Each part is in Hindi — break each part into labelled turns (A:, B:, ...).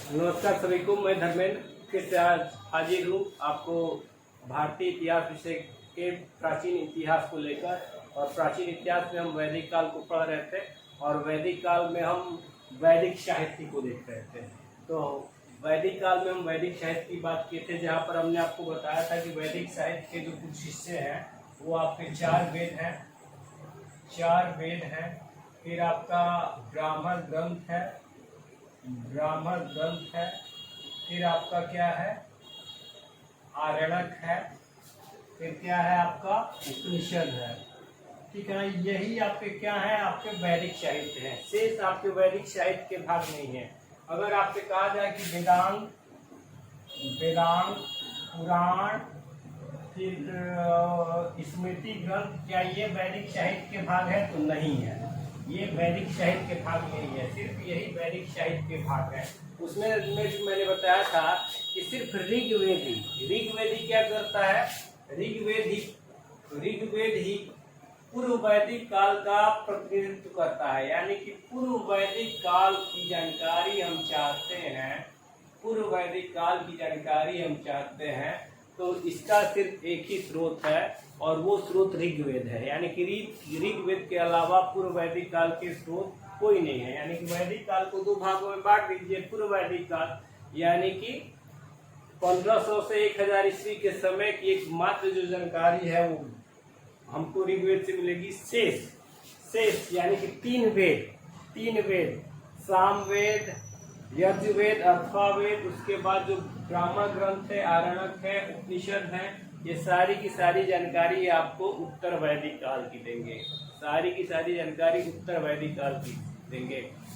A: नमस्कार सभी को। मैं धर्मेंद्र के साथ हाजिर हूँ आपको भारतीय इतिहास विषय के प्राचीन इतिहास को लेकर। और प्राचीन इतिहास में हम वैदिक काल को पढ़ रहे थे और वैदिक काल में हम वैदिक साहित्य को देख रहे थे। तो वैदिक काल में हम वैदिक साहित्य की बात किए थे, जहाँ पर हमने आपको बताया था कि वैदिक साहित्य के जो कुछ हिस्से हैं वो आपके चार वेद हैं। फिर आपका ब्राह्मण ग्रंथ है, फिर आपका क्या है, आरण्यक है, फिर क्या है आपका उपनिषद है। ठीक है ना, यही आपके क्या है, आपके वैदिक साहित्य हैं। शेष आपके वैदिक साहित्य के भाग नहीं है। अगर आपसे कहा जाए कि वेदांग, पुराण, फिर स्मृति ग्रंथ, क्या ये वैदिक साहित्य के भाग है? तो नहीं है, ये वैदिक साहित्य के भाग नहीं है। सिर्फ यही वैदिक साहित्य के भाग है। उसमें मैंने बताया था कि सिर्फ ऋग्वेद ही क्या करता है, ऋग्वेद ही पूर्व वैदिक काल का प्रतिनिधित्व करता है। यानी कि पूर्व वैदिक काल की जानकारी हम चाहते हैं, तो इसका सिर्फ एक ही स्रोत है और वो स्रोत ऋग्वेद है। यानी कि ऋग्वेद के अलावा पूर्व वैदिक काल के स्रोत कोई नहीं है। यानी कि वैदिक काल को दो भागों में बांट दीजिए। पूर्व वैदिक काल यानी कि 1500 से 1000 ईस्वी के समय की एकमात्र जो जानकारी है वो हमको ऋग्वेद से मिलेगी। शेष यानी कि तीन वेद, सामवेद, यजुर्वेद, अथर्ववेद, उसके बाद जो ब्राह्मण ग्रंथ है, आरण्यक है, उपनिषद है, ये सारी की सारी जानकारी आपको उत्तर वैदिक काल की देंगे।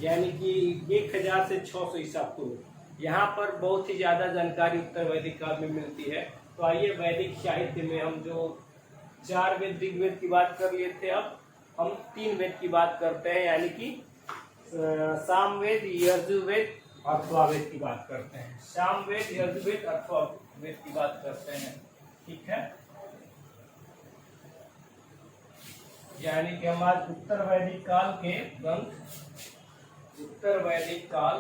A: यानी कि 1000 से 600 ईसा पूर्व। यहाँ पर बहुत ही ज्यादा जानकारी उत्तर वैदिक काल में मिलती है। तो आइए वैदिक साहित्य में हम जो चार वेद ऋग्वेद की बात कर लिए थे, अब हम तीन वेद की बात करते हैं। यानी कि सामवेद, यजुर्वेद, अथर्ववेद की बात करते हैं। सामवेद, यजुर्वेद, अथर्ववेद की बात करते हैं। ठीक है, यानी कि हम आज उत्तर वैदिक काल के ग्रंथ, उत्तर वैदिक काल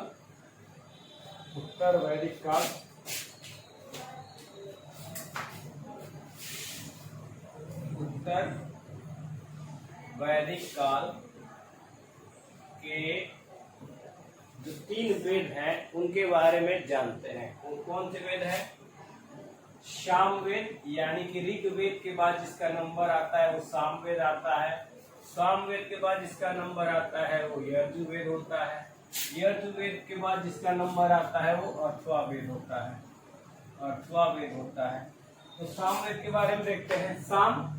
A: के जो तीन वेद हैं उनके बारे में जानते हैं। कौन से वेद हैं? सामवेद, यानी कि ऋग्वेद के बाद जिसका नंबर आता है वो सामवेद आता है। सामवेद के बाद जिसका नंबर आता है वो यजुर्वेद होता है। यजुर्वेद के बाद जिसका नंबर आता है वो अथर्ववेद होता है। तो सामवेद के बारे में देखते हैं। साम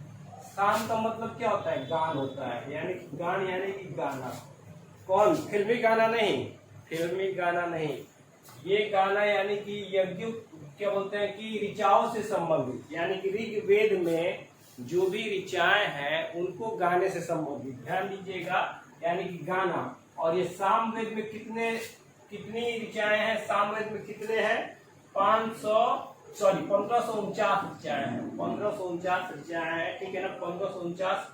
A: का मतलब क्या होता है? गान होता है। यानी कि गान यानी कि गाना। कौन? फिल्मी गाना नहीं। ये गाना यानी कि यज्ञ, क्या बोलते हैं कि ऋचाओं से संबंधित। यानी कि ऋग्वेद में जो भी ऋचाएं हैं उनको गाने से संबंधित, ध्यान दीजिएगा, यानी कि गाना। और ये सामवेद में कितनी ऋचाएं हैं? सामवेद में कितने हैं? 1549 ऋचाएं हैं। 1549 ऋचाएं हैं। ठीक है ना, 1549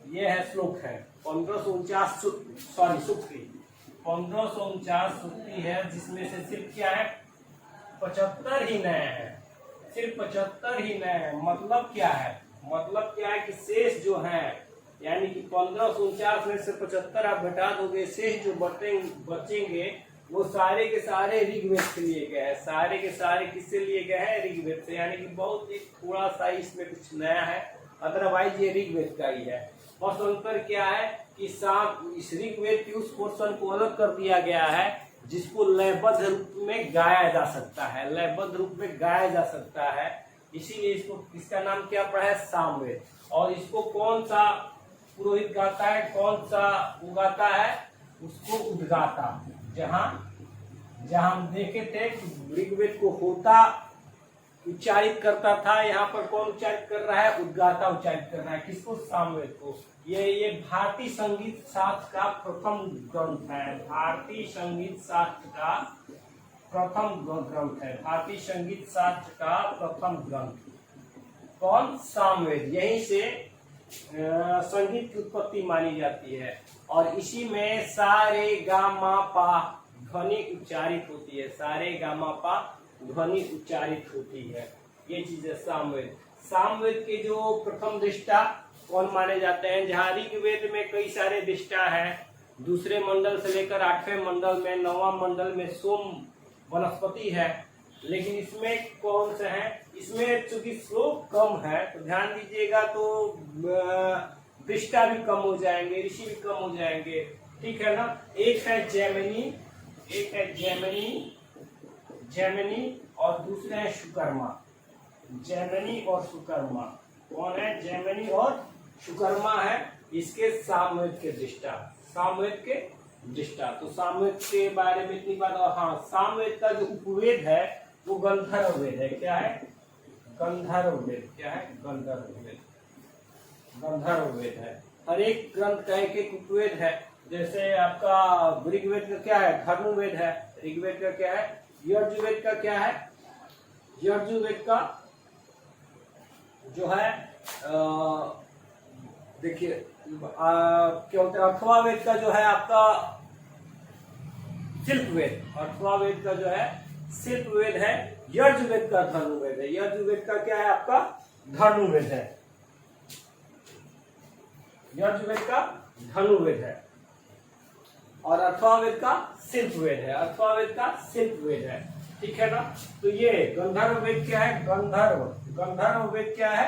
A: ये है श्लोक है। 1549 सूक्ति है, जिसमें से सिर्फ क्या है, 75 ही नए हैं। सिर्फ 75 ही नए हैं। मतलब क्या है कि शेष जो है, यानी कि 1549 में से 75 आप घटा दोगे, शेष जो बचेंगे वो सारे के सारे ऋग्वेद से लिए गए हैं। सारे के सारे किससे लिए गए हैं? ऋग्वेद से। यानी कि बहुत ही थोड़ा सा इसमें कुछ नया है, अदरवाइज ये ऋग्वेद का ही है। बस अंतर क्या है कि इस ऋग्वेद के उस पोर्शन को अलग कर दिया गया है जिसको लयबद्ध रूप में गाया जा सकता है। इसीलिए इसका नाम क्या पड़ा है? सामवेद। और इसको कौन सा पुरोहित गाता है? कौन सा उगाता है? उसको उद्गाता। जहां हम देखे थे कि ऋग्वेद को होता उच्चारित करता था, यहाँ पर कौन उच्चारित कर रहा है? उद्गाता उच्चारित कर रहा है। किसको? सामवेद को। ये भारतीय संगीत शास्त्र का प्रथम ग्रंथ है। भारतीय संगीत शास्त्र का प्रथम ग्रंथ कौन? सामवेद। यहीं से संगीत की उत्पत्ति मानी जाती है। और इसी में सा रे गा मा पा ध्वनि उच्चारित होती है, सारे गामा पा ध्वनि उच्चारित होती है। ये चीज है सामवेद। सामवेद के जो प्रथम दृष्टा कौन माने जाते हैं? जहाँ ऋग्वेद में कई सारे दृष्टा हैं, दूसरे मंडल से लेकर 8वें मंडल में, 9वां मंडल में सोम वनस्पति है, लेकिन इसमें कौन से हैं? इसमें चूंकि श्लोक कम है तो ध्यान दीजिएगा, तो दृष्टा भी कम हो जाएंगे, ऋषि भी कम हो जाएंगे, ठीक है ना। एक है जैमिनी, जैमिनी और दूसरे है शुकर्मा। जैमिनी और शुकर्मा कौन है? जैमिनी और शुकर्मा है इसके सामवेद के दृष्टा, सामवेद के दृष्टा। तो सामवेद के बारे में इतनी बात। और हाँ, सामवेद का जो उपवेद है वो गंधर्व वेद है। क्या है? गंधर्व वेद। क्या है? गंधर्व वेद। गंधर्व वेद है। हर एक ग्रंथ का एक एक उपवेद है। जैसे आपका ऋग्वेद का क्या है? धर्मवेद है। ऋग्वेद का क्या है? यजुर्वेद का क्या है? यजुर्वेद का जो है देखिए क्या होता है, अथर्ववेद का जो है आपका शिल्पवेद, अथर्ववेद का जो है शिल्पवेद है। यजुर्वेद का धनुर्वेद है। यजुर्वेद का क्या है? आपका धनुर्वेद है। यजुर्वेद का धनुर्वेद है और अथर्ववेद का शिल्पवेद है। अथर्ववेद का शिल्पवेद है, ठीक है ना। तो ये गंधर्व वेद क्या है? गंधर्व वेद क्या है?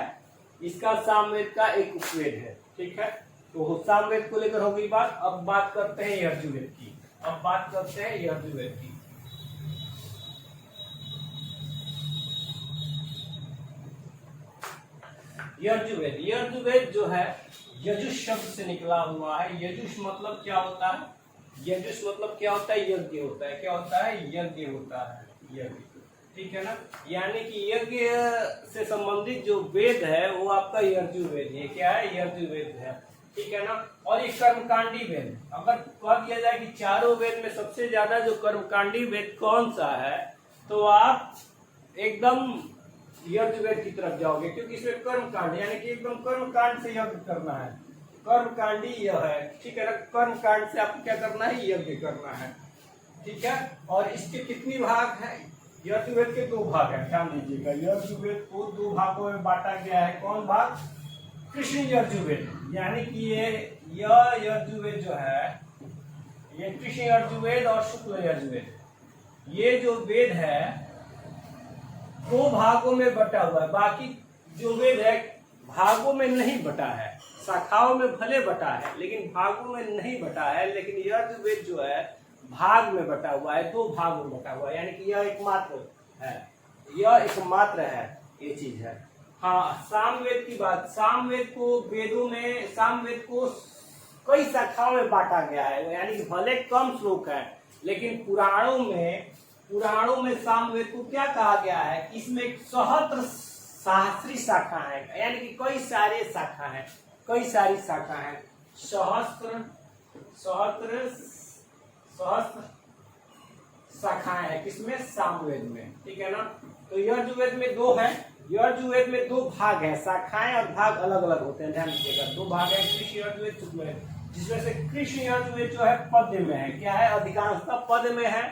A: इसका सामवेद का एक उपवेद है, ठीक है। तो सामवेद को लेकर होगी बात। अब बात करते हैं यजुर्वेद की। यजुर्वेद की। यजुर्वेद जो है यजुष शब्द से निकला हुआ है। यजुष मतलब क्या होता है? यजुष मतलब क्या होता है? यज्ञ होता है। क्या होता है? यज्ञ होता है। यज्ञ, ठीक है ना। यानी कि यज्ञ से संबंधित जो वेद है वो आपका यजुर्वेद है। क्या है? यजुर्वेद है, ठीक है ना। और ये कर्मकांडी वेद, अगर कह दिया जाए कि चारों वेद में सबसे ज्यादा जो कर्मकांडी वेद कौन सा है, तो आप एकदम यजुर्वेद की तरफ जाओगे, क्योंकि इसमें कर्मकांड यानी कि एकदम कर्मकांड से यज्ञ करना है। कर्मकांडी यह है, ठीक है ना। कर्मकांड से आपको क्या करना है? यज्ञ करना है, ठीक है। और इसके कितनी भाग है? यजुर्वेद के 2 भाग है, ध्यान दीजिएगा। यजुर्वेद को 2 भागों में बांटा गया है। कौन भाग? कृष्ण यजुर्वेद, यानी कि यह यजुर्वेद जो है, ये कृष्ण यजुर्वेद और शुक्ल यजुर्वेद, ये जो वेद है 2 भागों में बटा हुआ है। बाकी जो वेद है भागों में नहीं बटा है, शाखाओं में भले बटा है लेकिन भागों में नहीं बटा है। लेकिन यजुर्वेद जो है भाग में बटा हुआ है, 2 भाग में बटा हुआ है, यानी कि यह एकमात्र है, यह एकमात्र है, ये चीज है। हाँ, सामवेद की बात। सामवेद को वेदों में, सामवेद को कई शाखाओं में बांटा गया है, यानी कि भले कम श्लोक है, लेकिन पुराणों में सामवेद को क्या कहा गया है? इसमें सहस्री शाखा है, यानी कि कई सारे शाखा है, कई सारी शाखा है। सहस्त्र शाखाएं है किसमें? सामवेद में, ठीक है ना। तो यजुर्वेद में 2 है। यजुर्वेद में 2 भाग है, शाखाएं और भाग अलग अलग होते हैं, ध्यान दीजिएगा। 2 भाग है, कृष्ण यजुर्वेद, शुक्ल यजुर्वेद, जिसमें से कृष्ण यजुर्वेद जो है पद्य में है। क्या है? अधिकांशतः पद में है।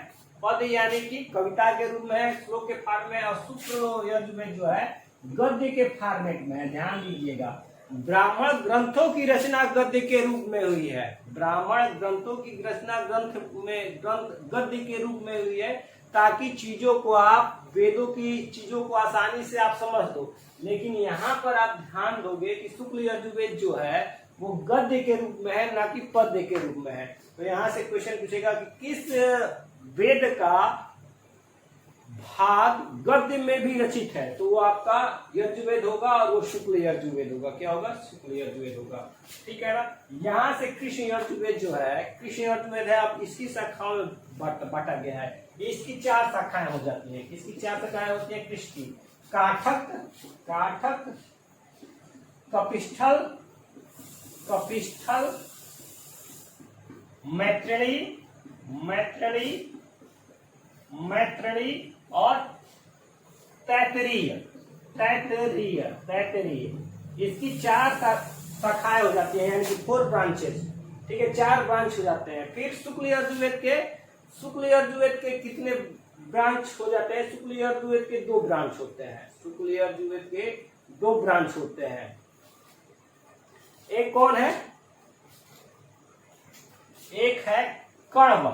A: पद यानी कि कविता के रूप में है, श्लोक के फॉर्म में। और शुक्ल यजुर्वेद जो है गद्य के फॉर्मेट में है, ध्यान दीजिएगा। ब्राह्मण ग्रंथों की रचना गद्य के रूप में हुई है। ब्राह्मण ग्रंथों की रचना गद्य के रूप में हुई है, ताकि चीजों को आप, वेदों की चीजों को आसानी से आप समझ दो। लेकिन यहाँ पर आप ध्यान दोगे कि शुक्ल यजुर्वेद जो है वो गद्य के रूप में है, ना कि पद्य के रूप में है। तो यहाँ से क्वेश्चन पूछेगा कि किस वेद का भाग गद्य में भी रचित है, तो वो आपका यजुर्वेद होगा और वो शुक्ल यजुर्वेद होगा। क्या होगा? शुक्ल यजुर्वेद होगा, ठीक है ना। यहाँ से कृष्ण यजुर्वेद जो है, कृष्ण यजुर्वेद है, अब इसकी शाखाओं में बांटा गया है। इसकी 4 शाखाएं हो जाती हैं। किसकी 4 शाखाएं होती हैं? कृष्ण की। काठक, कपिस्थल, मैत्रेयी और तैतरीय। इसकी 4 शाखाएं हो जाती हैं, यानी कि 4 ब्रांचेस, ठीक है। 4 ब्रांच हो जाते हैं। फिर शुक्ल यजुर्वेद के शुक्ल यजुर्वेद के कितने ब्रांच हो जाते हैं? शुक्ल यजुर्वेद के 2 ब्रांच होते हैं। शुक्ल यजुर्वेद के 2 ब्रांच होते हैं। एक कौन है? एक है कण्व,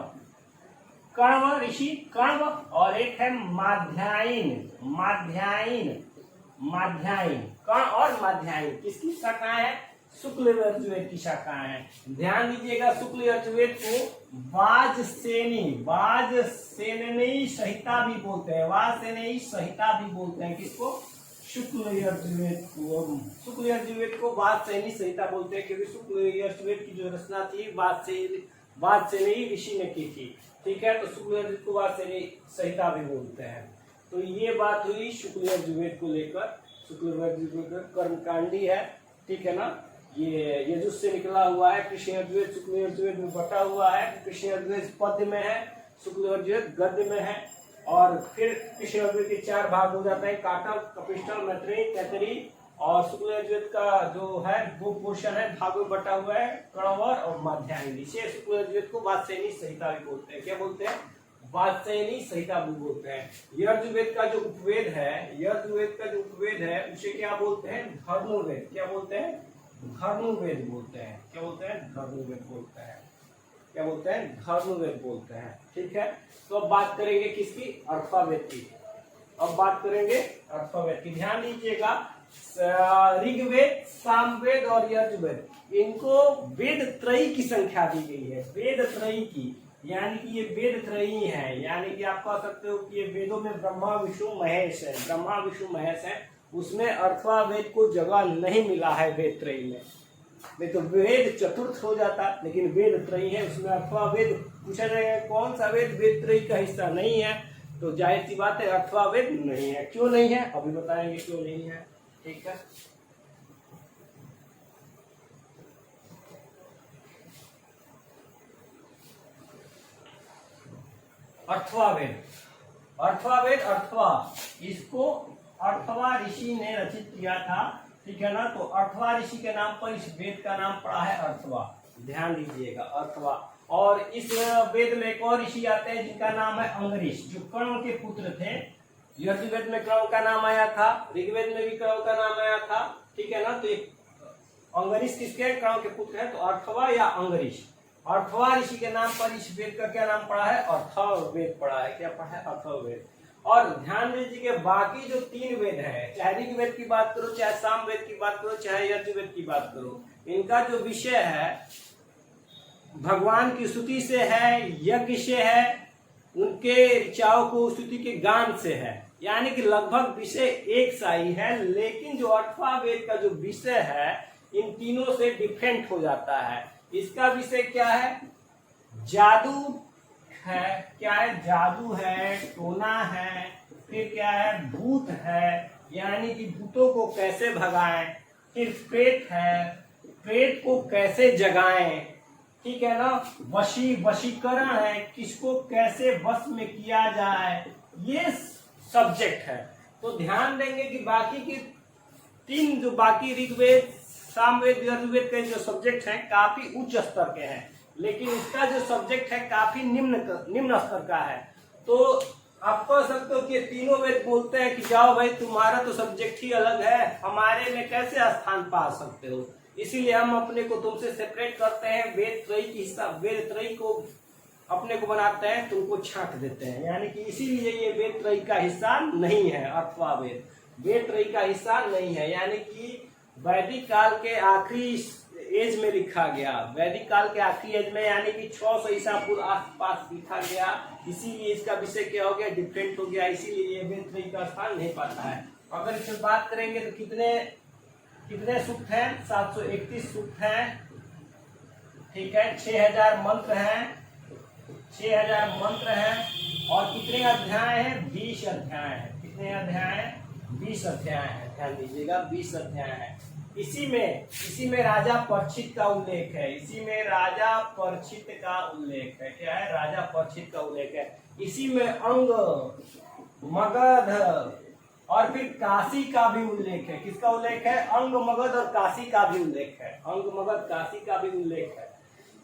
A: कण्व ऋषि कण्व, और एक है माध्यायन, माध्यायन, माध्यायन। कर्ण और माध्यायन किसकी शाखाएं है? शुक्ल यजुर्वेद की शाखाएं हैं। ध्यान दीजिएगा, शुक्ल यजुर्वेद को वाजसेनी, वाजसेनी संहिता भी बोलते हैं, वाजसेनी संहिता भी बोलते हैं। किसको? शुक्ल यजुर्वेद को। शुक्ल यजुर्वेद को वाजसेनी संहिता बोलते हैं क्योंकि शुक्ल यजुर्वेद की जो रचना थी वाजसेनी ऋषि ने की थी। ठीक है, तो शुक्ल यजुर्वेद को वाजसेनी संहिता भी बोलते हैं। तो ये बात हुई शुक्ल यजुर्वेद को लेकर। शुक्ल यजुर्वेद कर्मकांडी है, ठीक है ना। ये यजुर से निकला हुआ है। कृष्ण यजुर्वेद शुक्ल यजुर्वेद में बटा हुआ है। कृष्ण यजुर्वेद पद्य में है, शुक्ल यजुर्वेद गद्य में है। और फिर कृष्ण यजुर्वेद के 4 भाग हो जाते हैं, काटक, कपिष्टल, मैत्रेयी, तैत्तिरीय। और शुक्ल यजुर्वेद का जो है 2 पोर्शन है, भाग में बटा हुआ है, कण्वर और माध्यायनी। इसे शुक्ल यजुर्वेद को वाजसेनी संहिता भी बोलते हैं। क्या बोलते हैं? वाजसेनी संहिता भी बोलते हैं। यजुर्वेद का जो उपवेद है, यजुर्वेद का जो उपवेद है उसे क्या बोलते हैं? धर्मवेद। क्या बोलते हैं? धर्मवेद बोलते हैं। क्या बोलते हैं? धर्मवेद बोलते हैं। क्या बोलते हैं? धर्मवेद बोलते हैं। ठीक है, तो अब बात करेंगे किसकी? अर्थावेद की। अब बात करेंगे अर्थावेद की। ध्यान दीजिएगा, ऋग्वेद, सामवेद और यजुर्वेद, इनको वेद त्रयी की संख्या दी गई है। वेद त्रयी की, यानी कि ये वेद त्रयी है। यानी कि आप कह सकते हो कि ये वेदों में ब्रह्मा विष्णु महेश है, ब्रह्मा विष्णु महेश है। उसमें अर्थावेद को जगह नहीं मिला है वेद त्रयी में। नहीं तो वेद चतुर्थ हो जाता, लेकिन वेद त्रयी है, उसमें अर्थावेद पूछा जाएगा कौन सा वेद वेद त्रयी का हिस्सा नहीं है, तो जाहिर सी बात है अर्थावेद नहीं है। क्यों नहीं है? अभी बताएंगे क्यों नहीं है। ठीक है, अर्थवावेद, अर्थवावेद, अर्थवा, इसको अर्थवा ऋषि ने रचित किया था। ठीक है ना, तो अर्थवा ऋषि के नाम पर इस वेद का नाम पड़ा है अर्थवा। ध्यान दीजिएगा, अर्थवा। और इस वेद में एक और ऋषि आते हैं जिनका नाम है अंगरीष, जो कर्ण के पुत्र थे। यजुर्वेद में कर्ण का नाम आया था, ऋग्वेद में भी कर्ण का नाम आया था। ठीक है ना, तो एक अंगरीष किसके? कर्ण के पुत्र है, तो अर्थवा या अंगरीष। अर्थवा ऋषि के नाम पर इस वेद का क्या नाम पड़ा है? अर्थवेद पड़ा है। क्या पड़ा है? अर्थवेद। और ध्यान दीजिए कि बाकी जो 3 वेद है, चाहे ऋग्वेद की बात करो, चाहे सामवेद की बात करो, चाहे यजुर्वेद की बात करो, इनका जो विषय है भगवान की स्तुति से है, यज्ञ से है, उनके ऋचाओं को स्तुति के गान से है। यानी कि लगभग विषय एक सा ही है, लेकिन जो अर्थवावेद का जो विषय है इन तीनों से डिफरेंट हो जाता है। इसका विषय क्या है? जादू है। क्या है? जादू है, टोना है, फिर क्या है? भूत है, यानी कि भूतों को कैसे भगाएं। फिर प्रेत है, प्रेत को कैसे जगाएं। ठीक है ना, वशीकरण है, किसको कैसे वश में किया जाए, ये सब्जेक्ट है। तो ध्यान देंगे कि बाकी की 3 जो बाकी ऋग्वेद, सामवेद, यजुर्वेद के जो सब्जेक्ट हैं काफी उच्च स्तर के हैं, लेकिन इसका जो सब्जेक्ट है काफी निम्न स्तर का है। तो आप कह सकते हो कि तीनों वेद बोलते हैं कि जाओ भाई, तुम्हारा तो सब्जेक्ट ही अलग है, हमारे में कैसे स्थान पा सकते हो। इसीलिए हम अपने को तुमसे सेपरेट करते हैं, वेद त्रयी की हिस्सा, वेद त्रयी को अपने को बनाते हैं, तुमको छांट देते हैं। यानी कि इसीलिए ये वेद त्रयी का हिस्सा नहीं है। अर्थवावेद वेद त्रयी का हिस्सा नहीं है, यानी कि वैदिक काल के आखिरी एज में लिखा गया, वैदिक काल के आखिरी एज में, यानी कि 600 ईसा पूर्व आसपास लिखा गया। इसीलिए इसका विषय क्या हो गया? डिफरेंट हो गया। इसीलिए ये वेद त्रयी का स्थान नहीं पाता है। अगर इस पर बात करेंगे तो कितने सूक्त हैं? 731 सूक्त हैं। ठीक है, 6000 मंत्र हैं, 6000 मंत्र हैं। और कितने अध्याय हैं? 20 अध्याय हैं। कितने अध्याय हैं? 20 अध्याय हैं। ध्यान दीजिएगा, 20 अध्याय हैं। इसी में राजा परीक्षित का उल्लेख है। इसी में राजा परीक्षित का उल्लेख है। क्या है? राजा परीक्षित का उल्लेख है। इसी में अंग, मगध और फिर काशी का भी उल्लेख है। किसका उल्लेख है? अंग, मगध और काशी का भी उल्लेख है। अंग, मगध, काशी का भी उल्लेख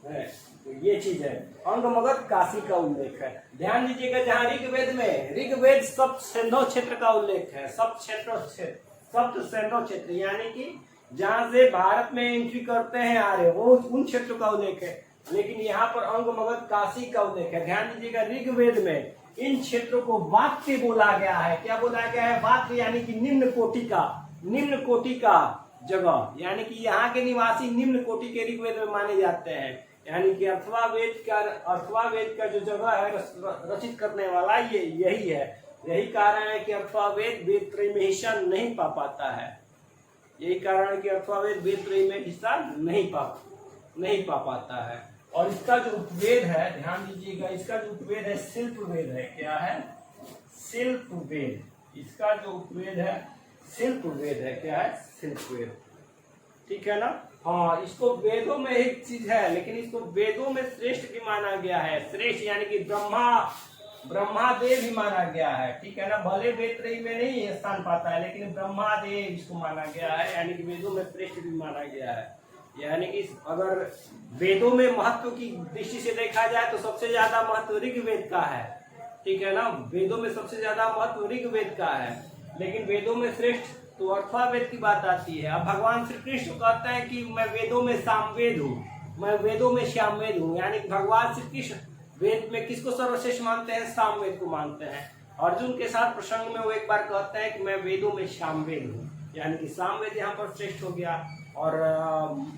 A: है। तो ये चीज है, अंग मगध काशी का उल्लेख है। ध्यान दीजिएगा, जहाँ ऋग्वेद सप्त सिंधु क्षेत्र का उल्लेख है, सप्त सिंधु क्षेत्र यानी कि जहाँ से भारत में एंट्री करते हैं आर्य, वो उन क्षेत्रों का उल्लेख है। लेकिन यहाँ पर अंग मगध काशी का उल्लेख है। ध्यान दीजिएगा, ऋग्वेद में इन क्षेत्रों को वाक्य बोला गया है। क्या बोला गया है? वाक्य, यानी कि निम्न कोटि का जगह, यानी कि यहाँ के निवासी निम्न कोटि के ऋग्वेद में माने जाते हैं। यानी कि अथर्ववेद का जो जगह है रचित करने वाला ये यही है। यही कारण है कि अथर्ववेद वेद त्रय में हिस्सा नहीं पा पाता है। यही कारण है कि अथर्ववेद वेद त्रय में हिस्सा नहीं पा पाता है। और इसका जो उपवेद है, ध्यान दीजिएगा, इसका जो उपवेद है शिल्प वेद है। क्या है? शिल्प वेद। इसका जो उपवेद है शिल्प वेद है। क्या है? शिल्प वेद। ठीक है ना? हाँ, इसको वेदों में एक चीज है, लेकिन इसको वेदों में श्रेष्ठ भी माना गया है। श्रेष्ठ यानी कि ब्रह्मादेव भी माना गया है। ठीक है ना? भले वेद त्रयी में नहीं स्थान पाता है, लेकिन ब्रह्मादेव इसको माना गया है, यानी कि वेदों में श्रेष्ठ भी माना गया है। यानी कि अगर वेदों में महत्व की दृष्टि से देखा जाए तो सबसे ज्यादा महत्व ऋग्वेद का है। ठीक है ना? वेदों में सबसे ज्यादा महत्व ऋग्वेद का है, लेकिन वेदों में श्रेष्ठ तो अथर्ववेद की बात आती है। अब भगवान श्री कृष्ण कहते हैं कि मैं वेदों में सामवेद हूँ, मैं वेदों में श्यामवेद हूँ। यानी भगवान श्री कृष्ण वेद में किसको सर्वश्रेष्ठ मानते हैं? सामवेद को मानते हैं। अर्जुन के साथ प्रसंग में वो एक बार कहते हैं कि मैं वेदों में श्यामवेद हूँ, यानी कि सामवेद यहाँ पर श्रेष्ठ हो गया। और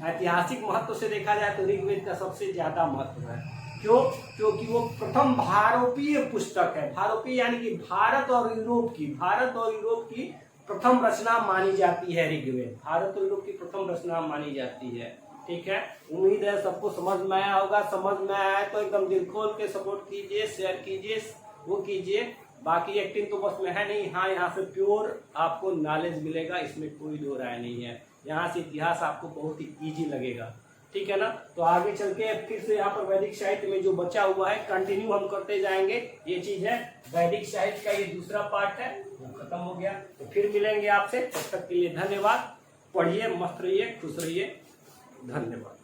A: ऐतिहासिक महत्व से देखा जाए तो ऋग्वेद का सबसे ज्यादा महत्व है। क्यों? क्योंकि वो प्रथम भारोपीय पुस्तक है। भारोपीय यानी कि भारत और यूरोप की प्रथम रचना मानी जाती है ऋग्वेद। भारत और यूरोप की प्रथम रचना मानी जाती है। ठीक है? उम्मीद है सबको समझ में आया होगा। समझ में आया है तो एकदम दिल खोल के सपोर्ट कीजिए, शेयर कीजिए, वो कीजिए। बाकी एक्टिंग तो बस में है नहीं। हाँ, यहाँ से प्योर आपको नॉलेज मिलेगा, इसमें कोई दो राय नहीं है। यहाँ से इतिहास आपको बहुत ही इजी लगेगा। ठीक है ना? तो आगे चल के फिर से यहाँ पर वैदिक साहित्य में जो बचा हुआ है कंटिन्यू हम करते जाएंगे। ये चीज है, वैदिक साहित्य का ये दूसरा पार्ट है, वो खत्म हो गया। तो फिर मिलेंगे आपसे, तब तक के लिए धन्यवाद। पढ़िए, मस्त रहिए, खुश रहिए। धन्यवाद।